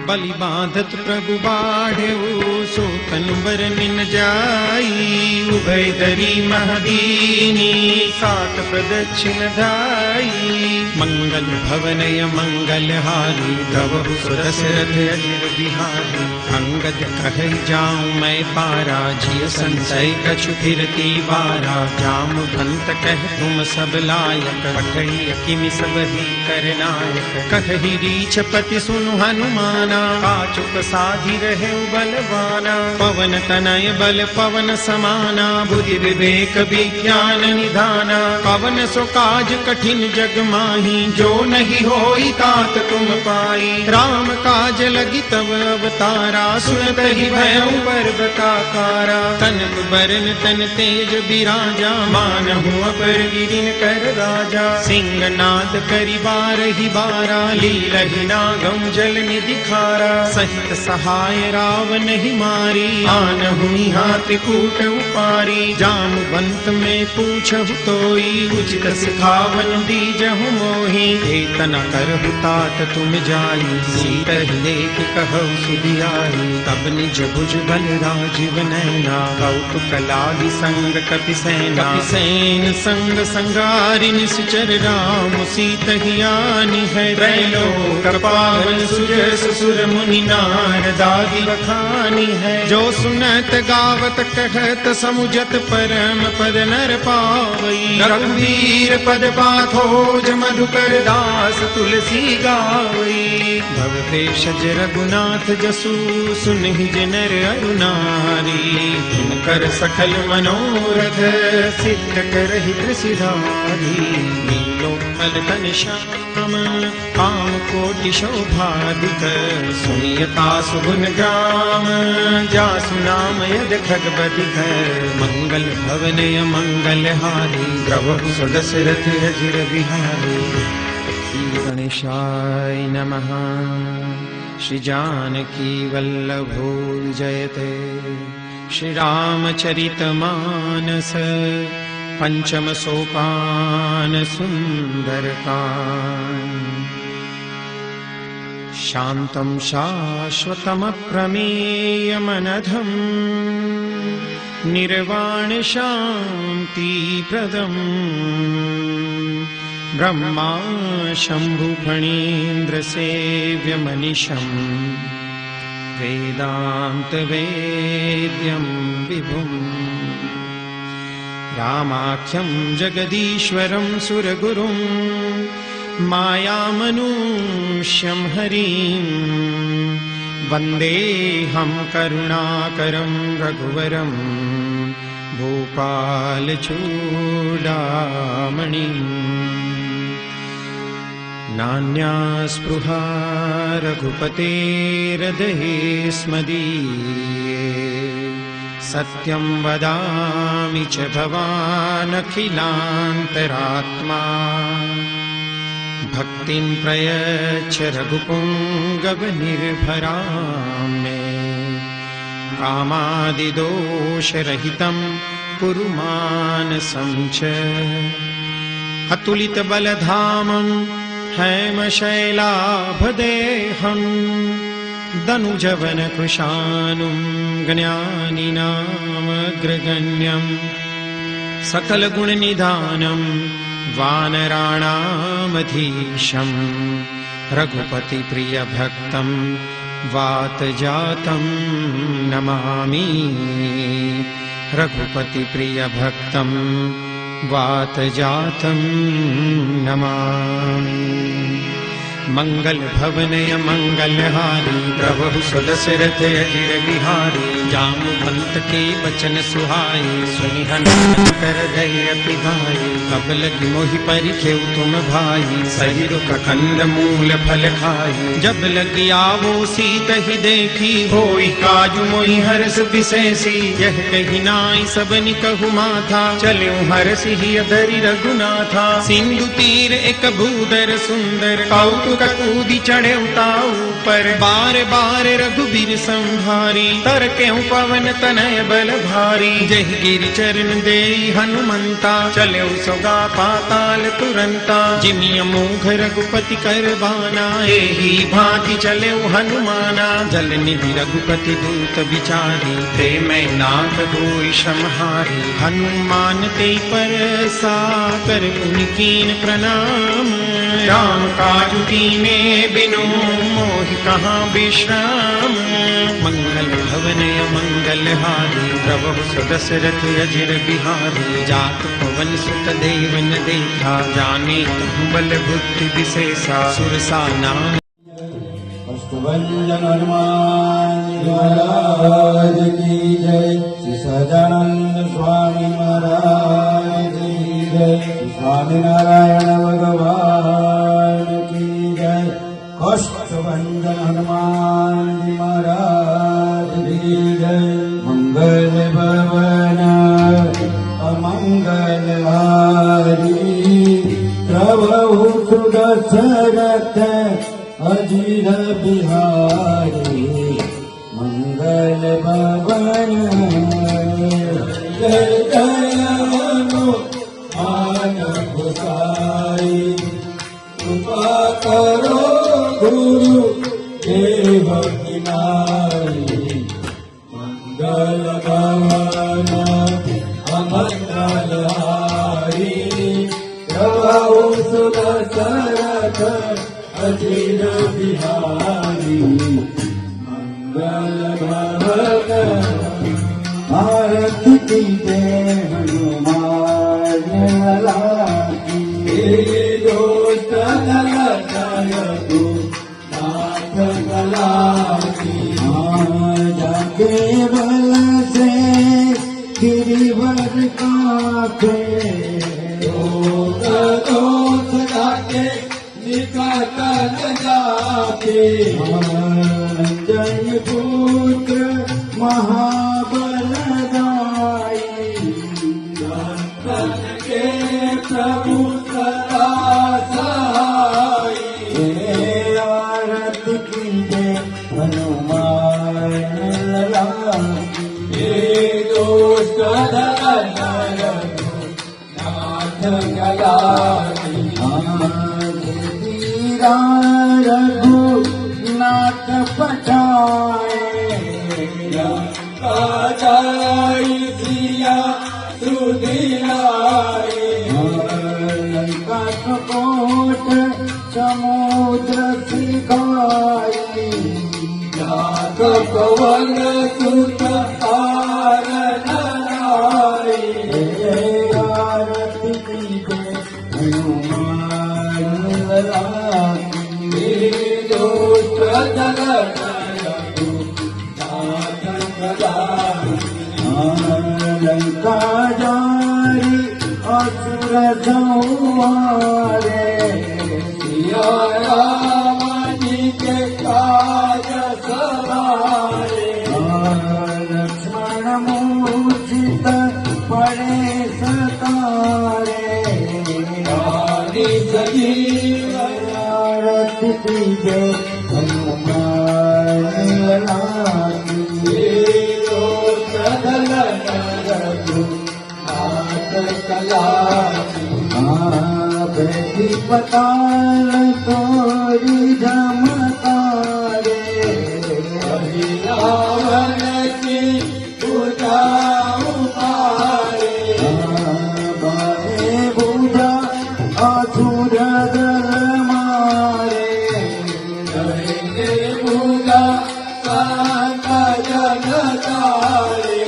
बलि बांधत प्रभु बाढ़ेऊ सो तन बर निन जाई उभय दरी महदीनी सात प्रदक्षिण धाई मंगल भवनय मंगल हारी द्रवहु सुदशरथ अजिर बिहारी अंगद कह जाऊं मैं पारा जिय संशय कछु फिरती बारा जामवंत कह तुम सब लायक पठई किमि सब ही करनायक कहि रीछपति सुनु हनुमाना काचुक साधि रहे बलवाना पवन तनय बल पवन समाना बुद्धि विवेक विज्ञान निधाना पवन सो काज कठिन जग माही जो नहीं होई तात तुम पाई राम काज लगी तब अवतारा सुनत ही भयउ पर्वताकारा तनक बरन तन तेज बिराजा मानहु अपर गिरिन कर राजा सिंहनाद करि बारहि बारा लीलहि नागम जल निधि खारा सहित सहाय रावण ही मारी आनहु त्रिकूट उपारी जामवंत में पूछहु तोई उचित सिखावन दीजहु मोहि एतना करहु तात तुम जाई सीतहि लेख कहु सुधियाई तब निज भुज बल राजीव नैना कौतुक लागी संग कपिसेन संग संगारि निश्चर राम सीतहि आनि है त्रैलोक पावन सुजस सुर मुनि नारदादि बखानी है जो सुनत गावत कहत समुझत परम पद नर पावई रघुवीर पद पाथोज मधुकर दास तुलसी गावई भव भेषज रघुनाथ जसु सुनहि जनर अरुनारी कर सकल मनोरथ सिद्ध करहि त्रिसिधारी नीलोत्पल घन श्याम काम कोटि शोभादिक सुनियता सुगुन ग्राम जासु नाम यद खगपतिक मंगल भवनय मंगल हारी द्रवहु सुदशरथ अजिर बिहारी श्री गणेशाय नमः। श्री जानकी वल्लभो जयते। श्री रामचरित मानस पंचम सोपान सुंदरकांड। शांतं शाश्वतम प्रमेयमनघं निर्वाण शांति प्रदम् ब्रह्मा शंभु फणीन्द्र सेव्य मनीषं वेदांत वेद्यं विभुम् रामाख्यं जगदीश्वरं सुरगुरुं मायामनुष्यं हरिं वन्देऽहं करुणाकरं रघुवरं भूपालचूडामणिम्। नान्या स्पृहा रघुपतेर्हृदये स्मदीये सत्यं वदामि च भवानखिलान्तरात्मा भक्तिं प्रयच्छ रघुपुङ्गवनिर्भरां मे कामादिदोषरहितं कुरु मानसं च अतुलितबलधामं हैमशैलाभदेहं दनुजवनकृशानुं ज्ञानिनामग्रगण्यं सकलगुणनिधानं वानराणामधीशं रघुपतिप्रियभक्तं वातजातं नमामि। रघुपतिप्रियभक्तं वातजातं नमामि। मंगल भवनय मंगलहारी प्रभु सुदशरथ अजिर बिहारी जामवंत के बचन सुहाए सुनि हनुमान कर गए अति गाये कब लगी मोहि परिखेउ तुम भाई सही रुख कंद मूल फल खाई जब लगी आवो सीतहि देखी होई काजु मोहि हर्ष विशेषी यह कही नाई सबनि कहु माथा चल्यो हर्षि धरि रघुनाथा सिंधु तीर एक भूधर सुंदर कौतुक कूदी चढ़े उताऊ पर बार बार रघुबीर संभारी तर क्यों पवन तनय बल भारी जय गिर चरण दे हनुमंता चले सौगा पाताल तुरंता जिमिय मोघ रघुपति कर बाना एही भांति चले हनुमाना जल निधि रघुपति दूत विचारी प्रेम नाथ होई समहारी हनुमान ते पर साकर पुनिकीन प्रणाम राम काजु कीने बिनु मोहि कहाँ विश्राम मंगल भवन मंगल हारी प्रभु सदशरथ अजिर बिहारी जात पवन सुत देवन देखा जाने कहूँ बल बुद्धि विशेषा सुरसा नाम अष्टभंजन हनुमान महाराज की जय। श्री सदानंद स्वामी महाराज की जय। स्वामी नारायण भगवान की जय। अष्टभंजन हनुमान जी महाराज की जय। मंगल भवन अमंगल हारी प्रभु सुदशरथ अजिर बिहारी मंगल भवन जय जय मान गोसाई कृपा करो गुरु देव किनारी मंगल भवन अमंगल हारी प्रभु सुदशरथ अजिर बिहारी मंगल भवन आरती की जय हनुमान लागी दोस्त ललचायतु नाथ कलाकी जाके बल से गिरिवर काके दोस्त जाके निकटन जाके जय पुत्र महाबल दाई संतन के प्रभु सदा सहाई आरती की जय हनुमान लागी दोस्त नाथ कलाकी रघुनाथ पठाए जाई सिया सुदिलाए लंका कपट समुद्र सिखाए नाथ पवन सुत आर नाराय आरती की जय हनुमान लागी दोस्त लंका जारी असुर संहारे सिया राम जी के काज सवारे लक्ष्मण मूर्छित पड़े सतारे रानी सजीव आरती की जय हनुमान लागी बैठी पताल तोरी झमकारे रावण की पूजा उपारे बाहे बूढ़ा असुर दल मारे बूढ़ा काका जन तारे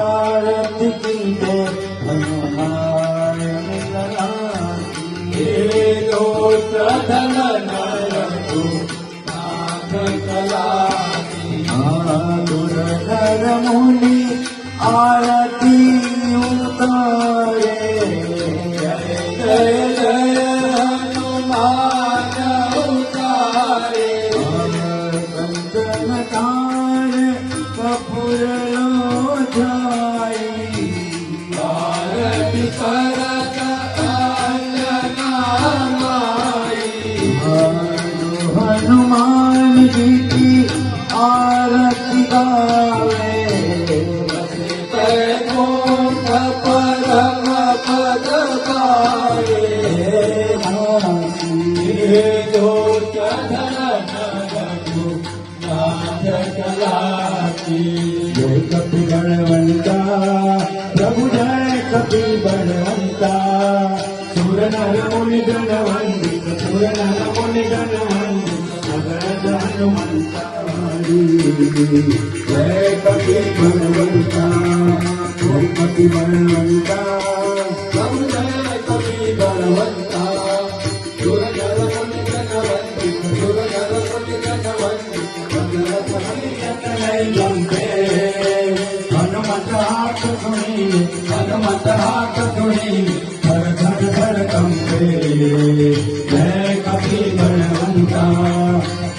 आरती की जय हनुमान लागी दोस्त धन नाथ कलाकी दुर्धर मुनि आरती उतारे जय जय जय हनुमान उतारे कंचन तार कपूर लो जाए आरती करत अंजना माई बीती आरती गावे वैकुंठ परम पद गाए ये जो चरण रघु नाथ कलाकी जय कपि बलवंता प्रभु जय कपि बलवंता सुर नर मुनि जन वंदित सुर नर मुनि जन वंदित अगणित हनुमंता जय कपि बलवंता जय कपि बलवंता प्रभु जय कपि बलवंता सुर नर मुनि जन वंदित सुर नर मुनि जन वंदित अगणित हनुमंत नहीं जमते हनुमत हाथ सुनी हनुमत हाथ सुनी धर धर धर कंपे जय कपि बलवंता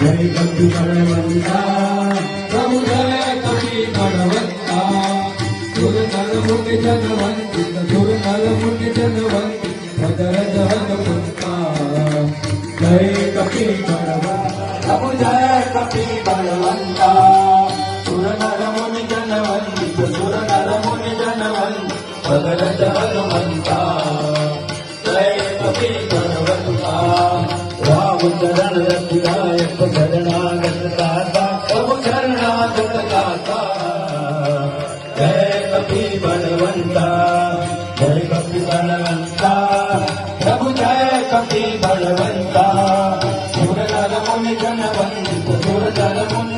जय कपि बलवंता प्रभु जय कपि बलवंता सुर नर मुनि जन वंदित सुर नर मुनि जन वंदित भदर हनुमंता जय कपि बलवंता प्रभु जय कपि बलवंता सुर नर मुनि जन वंदित सुर नर मुनि जन वंदित भगत हनुमंता जय कपि बलवंता राम चरण रघुनायक शरणागत दाता प्रभु शरणागत दाता जय कपि बलवंता जय कपि बलवंता प्रभु जय कपि बलवंता सुर नर मुनि जन वंदित सुर नर मुनि